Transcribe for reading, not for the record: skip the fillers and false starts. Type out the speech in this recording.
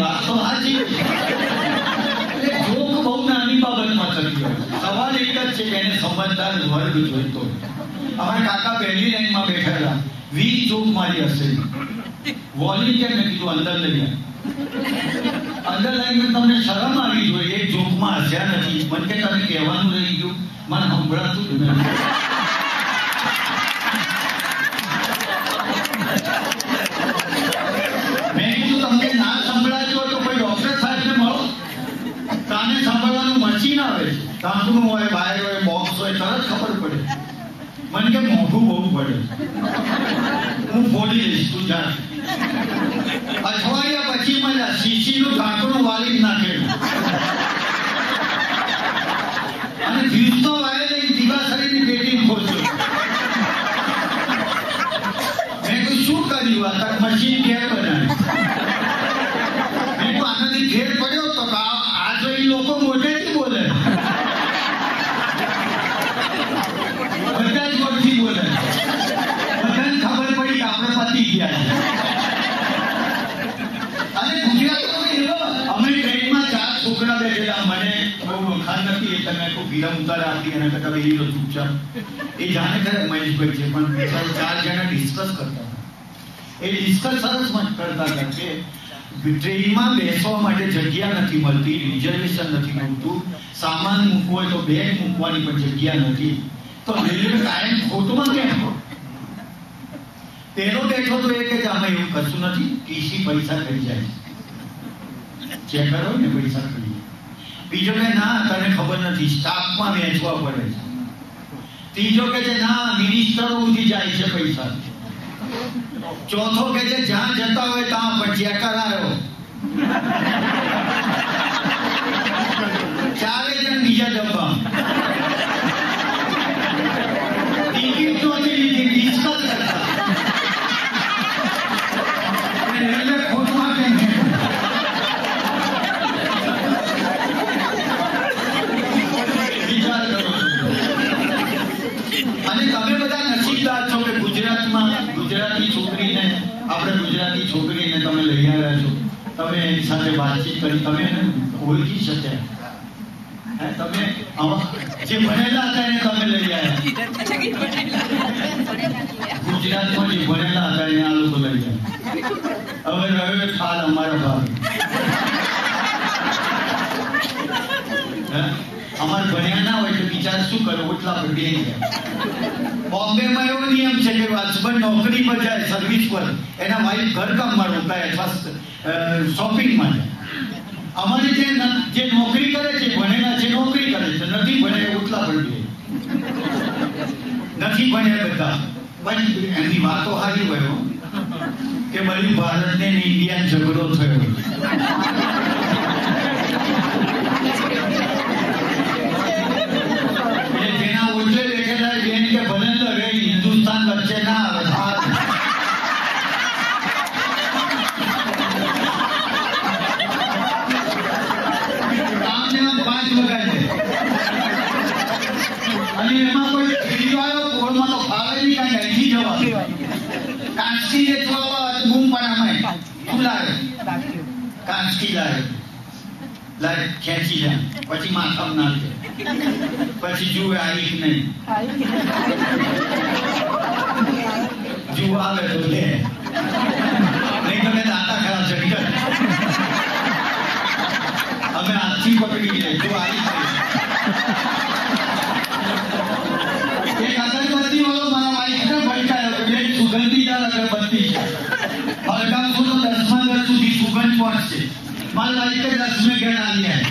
વાત તો સાચી. જોક બહુ નાની બાબતમાં થતી હોય. સવાલ એક જ છે કે એને સમજદાર વર્ગ જોઈતો. અમારા કાકા પહેલી લાઈનમાં બેઠેલા, 20 જોક મારી હશે. વોલેન્ટિયર ને કીધું અંદર લઈ ગયા. અંદર લાઈનમાં તમને શરમ આવી જોઈએ, એક જોકમાં હસ્યા નથી. મને કે તમે કહેવાનું રહી ગયું, મને સંભળાતું જ નથી. મેં કીધું તમને ના સંભળાતું હોય તો કોઈ ડોક્ટર સાહેબને મળો. કાને સાંભળવાનું મશીન આવે છે, તાંતણું હોય, વાયર હોય, બોક્સ હોય, તરત ખબર પડે. મને કે મોઢું બહુ પડે, હું ફોડી લઈશ, તું જા. અઠવાડિયા પછી મને શીશીનું ઢાંકણું વાળી નાખેલું અને ફ્યુઝનો વાયર લઈને દીવાસળીની પેટી ખોલ્યો. મેં કહ્યું શું કર્યું? આ મશીન ઘેર બનાવ્યું. મેં કહ્યું આનાથી ઘેર પડ્યો તો આ જો એ લોકો મોઢેથી બોલે, બધા જ મોઢથી બોલે. બધાને ખબર પડી કે આપણે પતી ગયા. અને ગુજરાતમાં અમે ટ્રેનમાં 4 છોકરા બેઠેલા. મને બહુ વખાણ નથી એટલે મેં કોઈ વિલમ ઉતાર આપી અને કરતા ભાઈ એ ચૂપચાપ એ જાણે ખરે મહેશભાઈ છે, પણ 4 જણા ડિસ્કસ કરતા. એ ડિસ્કસ સરસ કરતા હતા કે ટ્રેનમાં બેસવા માટે જગ્યા નથી મળતી, રિઝર્વેશન નથી મળતું, સામાન મૂકવો હોય તો બેગ મૂકવાની પણ જગ્યા નથી, તો રેલવે કાયમ ખોટમાં કેમ? પેલો બેઠો તો એ કે આમાં એવું કશું નથી, ટીસી પૈસા કરી જાય, ચેક કરો ને પૈસા કરી. બીજો કે ના તને ખબર નથી, સ્ટાફમાં વેચવા પડે છે. ત્રીજો કે છે ના મિનિસ્ટરો સુધી જાય છે પૈસા. ચોથો કે છે જ્યાં જતા હોય ત્યાં પણ ચેક કરાયો. 4 જણ બીજા ડબ્બા ટિકિટ નહોતી લીધી, ડિસ્કસ કરતા. રેલવે ખોટમાં કેમ? વિચાર કરો. અને તમે બધા નસીબદાર છો કે ગુજરાતમાં ગુજરાતી છોકરીને, આપણે ગુજરાતી છોકરીને તમે લઈ આવ્યા છો. તમે એની સાથે વાતચીત કરી, તમે ઓળખી શક્યા. તમે જે ભણેલા હતા એને તમે લઈ આવ્યા. ગુજરાતમાં જે ભણેલા હતા એને આ લોકો લઈ આવ્યા. હવે રહ્યો ખ્યાલ અમારા ભાગ. અમારે ભણ્યા ના હોય તો બિચાર શું કરે, ઓટલા પર બેસી જાય. બોમ્બેમાં એવો નિયમ છે કે હસબન્ડ નોકરી પર જાય સર્વિસ પર, એના વાઈફ ઘરકામમાં રોકાય અથવા શોપિંગમાં જાય. અમારી જે નોકરી કરે છે, ભણેલા છે નોકરી કરે છે, નથી ભણ્યા ઓટલા પર બે. નથી ભણ્યા બધા, પણ એની વાતો સારી હોય કે બધી ભારતને ઇન્ડિયા ઝઘડો થયો. જેના ઓટલે બેઠેલા બેન કે ભલે લડે, હિન્દુસ્તાન વચ્ચે ના આવે. અને એમાં કોઈ ફેરીઓ આવ્યો કોળમાં તો ફાવે નહીં, કાંઈ અહીંથી જવા કાંચકી વેચવા બૂમ પણ અમે શું લાવે, કાંચકી લાવે, લાવે ખેંચી જાય, પછી માથામ નાખે, પછી જુએ આવી નહીં, જુઓ આવે તો લે, નહીં તમે દાંતા ખરાબ ચડી અમે હાથથી પકડી જાય, જો આવી અગરબત્તી વાળો મારા વાઈફને ભડકાયો કે સુગંધીદાર અગરબત્તી છે, ભડકાવશો તો 10મા ઘર સુધી સુગંધ પહોંચશે. મારા વાઈફે 10મે ઘર આવી જાય.